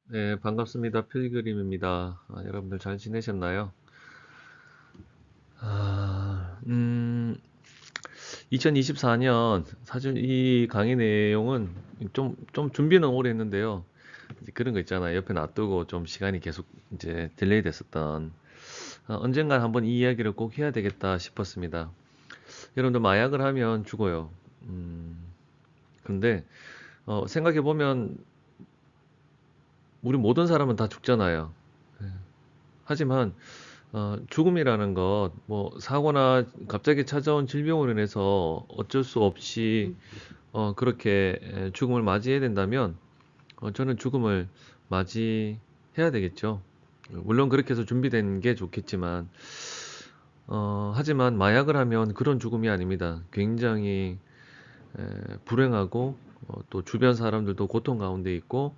네, 반갑습니다. 필그림입니다. 여러분들 잘 지내셨나요? 아, 2024년 사실 이 강의 내용은 좀 준비는 오래 했는데요. 이제 그런 거 있잖아요. 옆에 놔두고 좀 시간이 계속 이제 딜레이 됐었던 언젠간 한번 이 이야기를 꼭 해야 되겠다 싶었습니다. 여러분들 마약을 하면 죽어요. 근데 생각해 보면 우리 모든 사람은 다 죽잖아요. 하지만 죽음이라는 것, 뭐, 사고나 갑자기 찾아온 질병으로 인해서 어쩔 수 없이, 그렇게 죽음을 맞이해야 된다면, 저는 죽음을 맞이해야 되겠죠. 물론 그렇게 해서 준비된 게 좋겠지만, 하지만 마약을 하면 그런 죽음이 아닙니다. 굉장히 불행하고, 또 주변 사람들도 고통 가운데 있고,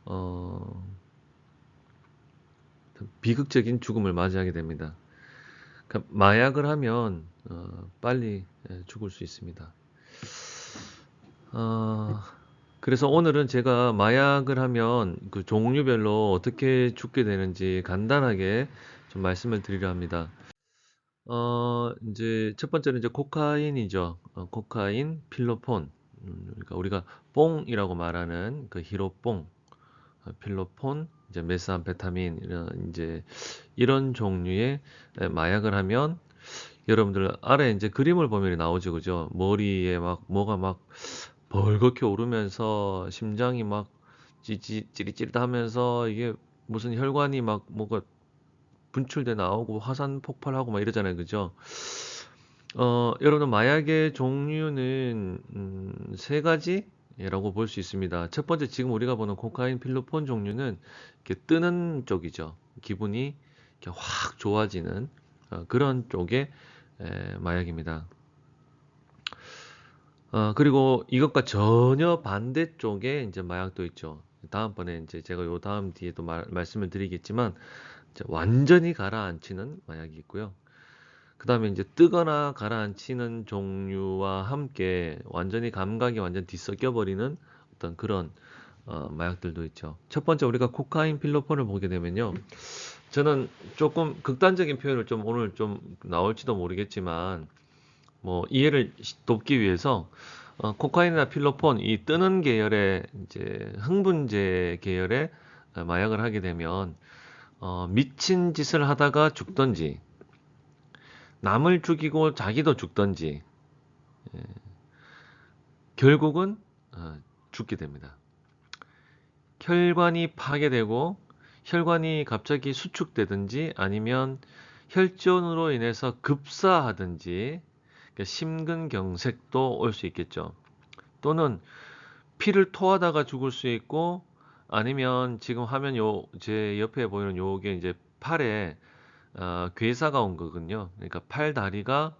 어, 비극적인 죽음을 맞이하게 됩니다. 그러니까 마약을 하면 빨리 죽을 수 있습니다. 어, 그래서 오늘은 제가 마약을 하면 그 종류별로 어떻게 죽게 되는지 간단하게 좀 말씀을 드리려 합니다. 이제 첫 번째는 이제 코카인이죠. 코카인, 필로폰. 그러니까 우리가 뽕이라고 말하는 그 히로뽕, 필로폰, 이제 메스암페타민 이런 이제 이런 종류의 마약을 하면 여러분들 아래 이제 그림을 보면 나오죠, 그죠? 머리에 막 뭐가 막 벌겋게 오르면서 심장이 막 찌릿찌릿하면서 이게 무슨 혈관이 막 뭐가 분출돼 나오고 화산 폭발하고 막 이러잖아요, 그죠? 여러분 마약의 종류는 세 가지라고 볼 수 있습니다. 첫 번째 지금 우리가 보는 코카인, 필로폰 종류는 이렇게 뜨는 쪽이죠. 기분이 이렇게 확 좋아지는 그런 쪽의 마약입니다. 그리고 이것과 전혀 반대쪽에 이제 마약도 있죠. 다음번에 이제 제가 요 다음 뒤에도 말씀을 드리겠지만 이제 완전히 가라앉히는 마약이 있고요. 그 다음에 이제 뜨거나 가라앉히는 종류와 함께 완전히 감각이 완전 뒤섞여 버리는 어떤 그런 마약들도 있죠. 첫 번째 우리가 코카인 필로폰을 보게 되면요. 저는 조금 극단적인 표현을 좀 오늘 좀 나올지도 모르겠지만 뭐 이해를 돕기 위해서 코카인이나 필로폰 이 뜨는 계열의 이제 흥분제 계열의 마약을 하게 되면 미친 짓을 하다가 죽던지 남을 죽이고 자기도 죽던지 결국은 죽게 됩니다. 혈관이 파괴되고 혈관이 갑자기 수축되든지 아니면 혈전으로 인해서 급사하든지 그러니까 심근경색도 올 수 있겠죠. 또는 피를 토하다가 죽을 수 있고 아니면 지금 화면 요 제 옆에 보이는 요게 이제 팔에 괴사가 온 거거든요. 그러니까 팔 다리가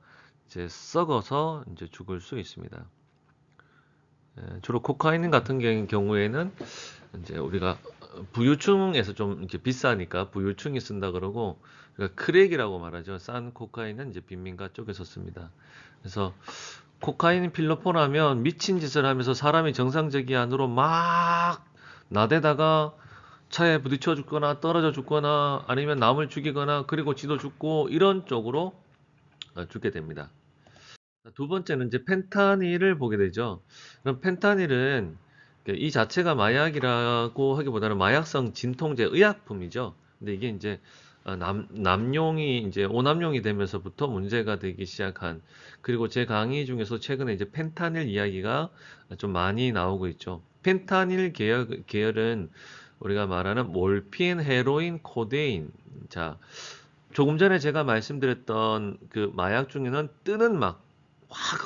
이제 썩어서 이제 죽을 수 있습니다. 주로 코카인 같은 경우에는 이제 우리가 부유층에서 좀 이렇게 비싸니까 부유층이 쓴다 그러고 그러니까 크랙이라고 말하죠. 싼 코카인은 이제 빈민가 쪽에서 씁니다. 그래서 코카인 필로폰 하면 미친 짓을 하면서 사람이 정상적이 안으로 막 나대다가 차에 부딪혀 죽거나 떨어져 죽거나 아니면 남을 죽이거나 그리고 지도 죽고 이런 쪽으로 죽게 됩니다. 두 번째는 이제 펜타닐을 보게 되죠. 그럼 펜타닐은 이 자체가 마약이라고 하기보다는 마약성 진통제 의약품이죠. 근데 이게 이제 남용이 이제 오남용이 되면서부터 문제가 되기 시작한 그리고 제 강의 중에서 최근에 이제 펜타닐 이야기가 좀 많이 나오고 있죠. 펜타닐 계열은 우리가 말하는 몰핀, 헤로인, 코데인. 자, 조금 전에 제가 말씀드렸던 그 마약 중에는 뜨는 확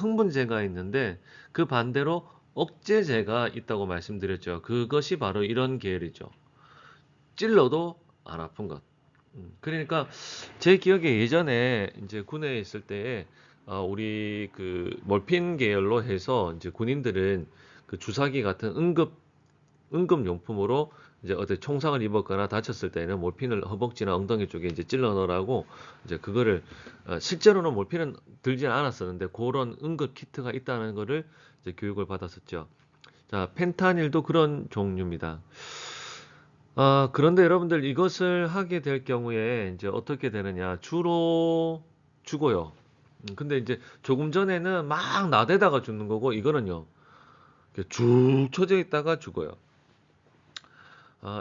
흥분제가 있는데 그 반대로 억제제가 있다고 말씀드렸죠. 그것이 바로 이런 계열이죠. 찔러도 안 아픈 것. 그러니까 제 기억에 예전에 이제 군에 있을 때에 우리 그 몰핀 계열로 해서 이제 군인들은 그 주사기 같은 응급용품으로 이제 어디 총상을 입었거나 다쳤을 때는 몰핀을 허벅지나 엉덩이 쪽에 이제 찔러 넣으라고 이제 그거를 실제로는 몰핀은 들지는 않았었는데 그런 응급 키트가 있다는 거를 이제 교육을 받았었죠. 자, 펜타닐도 그런 종류입니다. 그런데 여러분들 이것을 하게 될 경우에 이제 어떻게 되느냐? 주로 죽어요. 근데 이제 조금 전에는 막 나대다가 죽는 거고 이거는요. 이렇게 쭉 처져 있다가 죽어요.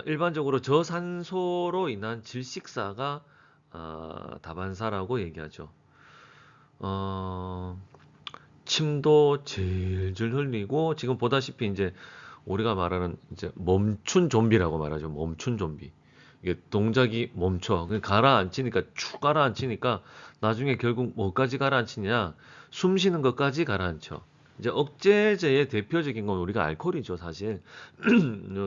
일반적으로 저산소로 인한 질식사가 다반사라고 얘기하죠. 어, 침도 질질 흘리고 지금 보다시피 이제 우리가 말하는 이제 멈춘 좀비라고 말하죠. 멈춘 좀비. 이게 동작이 멈춰. 가라앉히니까 축 가라앉히니까 나중에 결국 뭐까지 가라앉히냐? 숨 쉬는 것까지 가라앉혀. 이제 억제제의 대표적인 건 우리가 알코올이죠, 사실.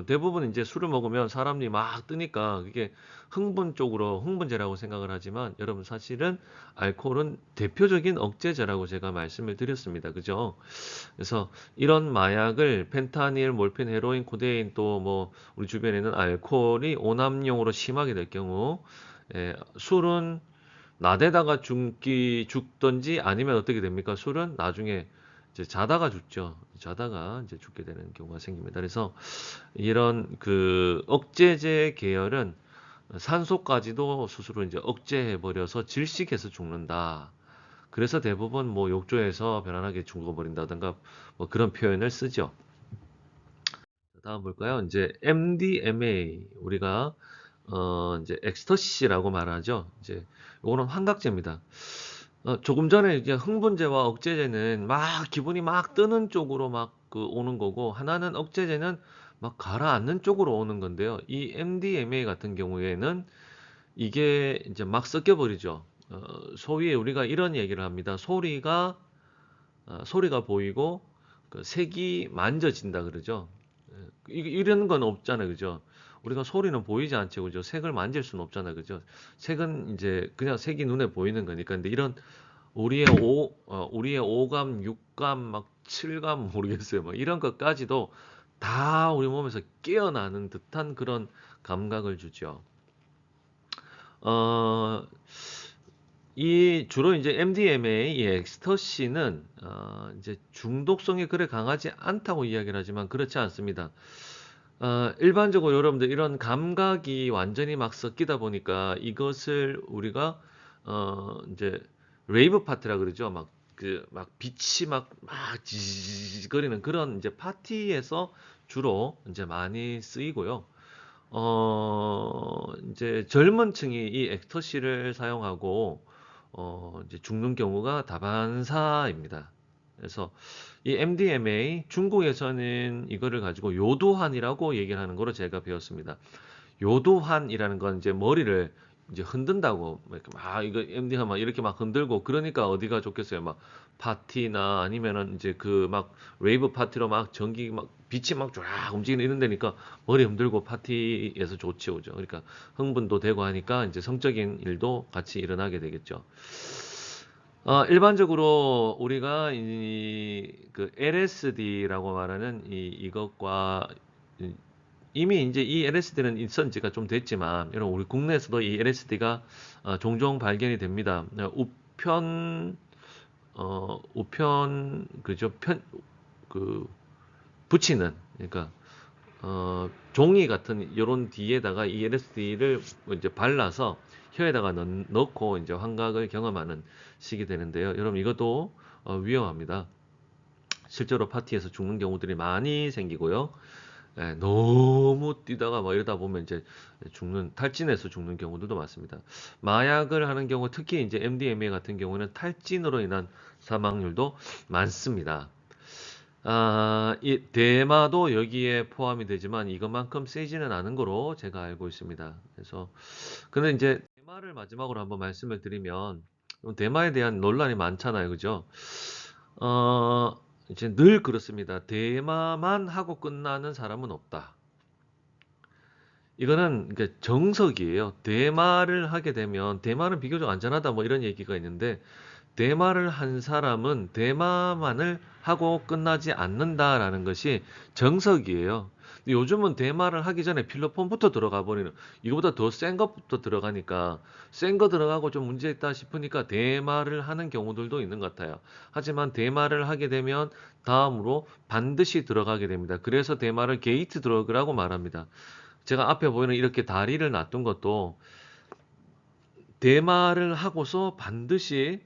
대부분 이제 술을 먹으면 사람이 막 뜨니까 그게 흥분 쪽으로 흥분제라고 생각을 하지만 여러분 사실은 알코올은 대표적인 억제제라고 제가 말씀을 드렸습니다. 그죠? 그래서 이런 마약을 펜타닐, 몰핀, 헤로인, 코데인 또 뭐 우리 주변에는 알코올이 오남용으로 심하게 될 경우 술은 나대다가 죽던지 아니면 어떻게 됩니까? 술은 나중에 이제 자다가 죽죠. 자다가 이제 죽게 되는 경우가 생깁니다. 그래서 이런 그 억제제 계열은 산소까지도 스스로 이제 억제해 버려서 질식해서 죽는다. 그래서 대부분 뭐 욕조에서 편안하게 죽어버린다든가 뭐 그런 표현을 쓰죠. 다음 볼까요? 이제 MDMA 우리가 이제 엑스터시라고 말하죠. 이제 요거는 환각제입니다. 조금 전에 이제 흥분제와 억제제는 막 기분이 막 뜨는 쪽으로 막 그 오는 거고 하나는 억제제는 막 가라앉는 쪽으로 오는 건데요. 이 MDMA 같은 경우에는 이게 이제 막 섞여 버리죠. 소위 우리가 이런 얘기를 합니다. 소리가 보이고 그 색이 만져진다 그러죠. 이런 건 없잖아요, 그죠? 우리가 소리는 보이지 않죠, 그죠? 색을 만질 수는 없잖아요, 그죠? 색은 이제 그냥 색이 눈에 보이는 거니까. 근데 이런 우리의 오감, 육감, 막 칠감 모르겠어요. 막 이런 것까지도 다 우리 몸에서 깨어나는 듯한 그런 감각을 주죠. 어, 이 주로 이제 MDMA, 이 엑스터시는 이제 중독성이 그래 강하지 않다고 이야기를 하지만 그렇지 않습니다. 일반적으로 여러분들 이런 감각이 완전히 막 섞이다 보니까 이것을 우리가 이제 레이브 파티라 그러죠. 막 빛이 막 지지거리는 그런 이제 파티에서 주로 이제 많이 쓰이고요. 이제 젊은 층이 이 엑스터시를 사용하고 이제 죽는 경우가 다반사입니다. 그래서 이 MDMA 중국에서는 이거를 가지고 요도환이라고 얘기를 하는 거로 제가 배웠습니다. 요도환이라는 건 이제 머리를 이제 흔든다고 뭐 이렇게 막 이거 MD가 막 이렇게 막 흔들고 그러니까 어디가 좋겠어요. 막 파티나 아니면은 이제 그 막 레이브 파티로 막 전기 막 빛이 막 쫙 움직이는 이런 데니까 머리 흔들고 파티에서 좋지요, 그죠? 그러니까 흥분도 되고 하니까 이제 성적인 일도 같이 일어나게 되겠죠. 일반적으로 우리가 그 LSD라고 말하는 이것과 이미 이제 이 LSD는 있은 지가 좀 됐지만, 여러분 우리 국내에서도 이 LSD가 종종 발견이 됩니다. 우편 그죠? 그 붙이는 그러니까 종이 같은 요런 뒤에다가 이 LSD를 이제 발라서 혀에다가 넣고 이제 환각을 경험하는 식이 되는데요. 여러분 이것도 위험합니다. 실제로 파티에서 죽는 경우들이 많이 생기고요. 너무 뛰다가 막 이러다 보면 이제 탈진해서 죽는 경우들도 많습니다. 마약을 하는 경우 특히 이제 MDMA 같은 경우는 탈진으로 인한 사망률도 많습니다. 이 대마도 여기에 포함이 되지만 이것만큼 세지는 않은 거로 제가 알고 있습니다. 그래서 근데 이제 대마를 마지막으로 한번 말씀을 드리면 대마에 대한 논란이 많잖아요, 그죠? 어, 이제 늘 그렇습니다. 대마만 하고 끝나는 사람은 없다. 이거는 그러니까 정석이에요. 대마를 하게 되면 대마는 비교적 안전하다 뭐 이런 얘기가 있는데 대마를 한 사람은 대마만을 하고 끝나지 않는다라는 것이 정석이에요. 근데 요즘은 대마를 하기 전에 필로폰부터 들어가 버리는 이거보다 더 센 것부터 들어가니까 센 거 들어가고 좀 문제 있다 싶으니까 대마를 하는 경우들도 있는 것 같아요. 하지만 대마를 하게 되면 다음으로 반드시 들어가게 됩니다. 그래서 대마를 게이트 드러그라고 말합니다. 제가 앞에 보이는 이렇게 다리를 놔둔 것도 대마를 하고서 반드시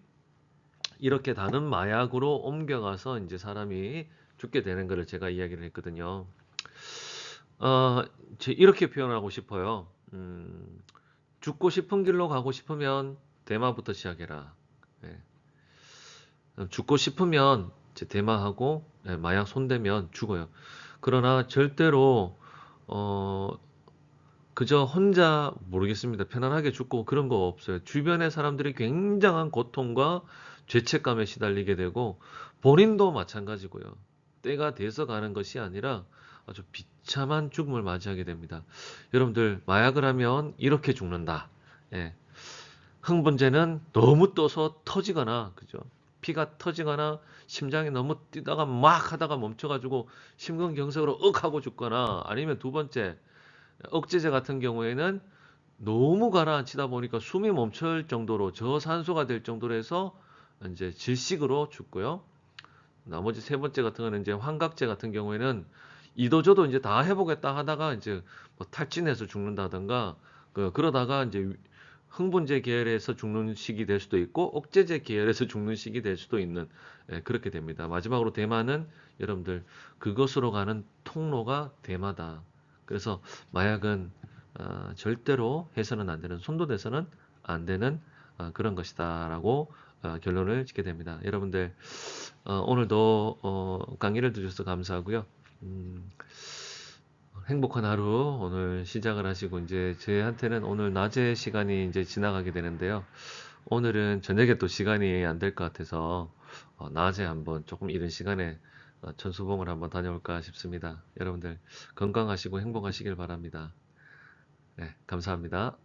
이렇게 다른 마약으로 옮겨가서 이제 사람이 죽게 되는 것을 제가 이야기를 했거든요. 어, 이렇게 표현하고 싶어요. 죽고 싶은 길로 가고 싶으면 대마부터 시작해라. 예. 죽고 싶으면 이제 대마하고 예, 마약 손대면 죽어요. 그러나 절대로 어, 그저 혼자 모르겠습니다. 편안하게 죽고 그런 거 없어요. 주변의 사람들이 굉장한 고통과 죄책감에 시달리게 되고 본인도 마찬가지고요. 때가 돼서 가는 것이 아니라 아주 비참한 죽음을 맞이하게 됩니다. 여러분들 마약을 하면 이렇게 죽는다. 예. 흥분제는 너무 떠서 터지거나 그죠? 피가 터지거나 심장이 너무 뛰다가 막 하다가 멈춰가지고 심근경색으로 윽 하고 죽거나 아니면 두 번째 억제제 같은 경우에는 너무 가라앉히다 보니까 숨이 멈출 정도로 저산소가 될 정도로 해서 이제 질식으로 죽고요. 나머지 세 번째 같은 거는 이제 환각제 같은 경우에는 이도저도 이제 다 해보겠다 하다가 이제 뭐 탈진해서 죽는다든가 그러다가 이제 흥분제 계열에서 죽는 식이 될 수도 있고 억제제 계열에서 죽는 식이 될 수도 있는 예, 그렇게 됩니다. 마지막으로 대마는 여러분들 그것으로 가는 통로가 대마다. 그래서 마약은 절대로 해서는 안 되는 손도 대서는 안 되는 그런 것이다라고 결론을 짓게 됩니다. 여러분들 오늘도 강의를 들으셔서 감사하고요. 음, 행복한 하루 오늘 시작을 하시고 이제 저희한테는 오늘 낮에 시간이 이제 지나가게 되는데요. 오늘은 저녁에 또 시간이 안 될 것 같아서 낮에 한번 조금 이른 시간에 천수봉을 한번 다녀올까 싶습니다. 여러분들 건강하시고 행복하시길 바랍니다. 네, 감사합니다.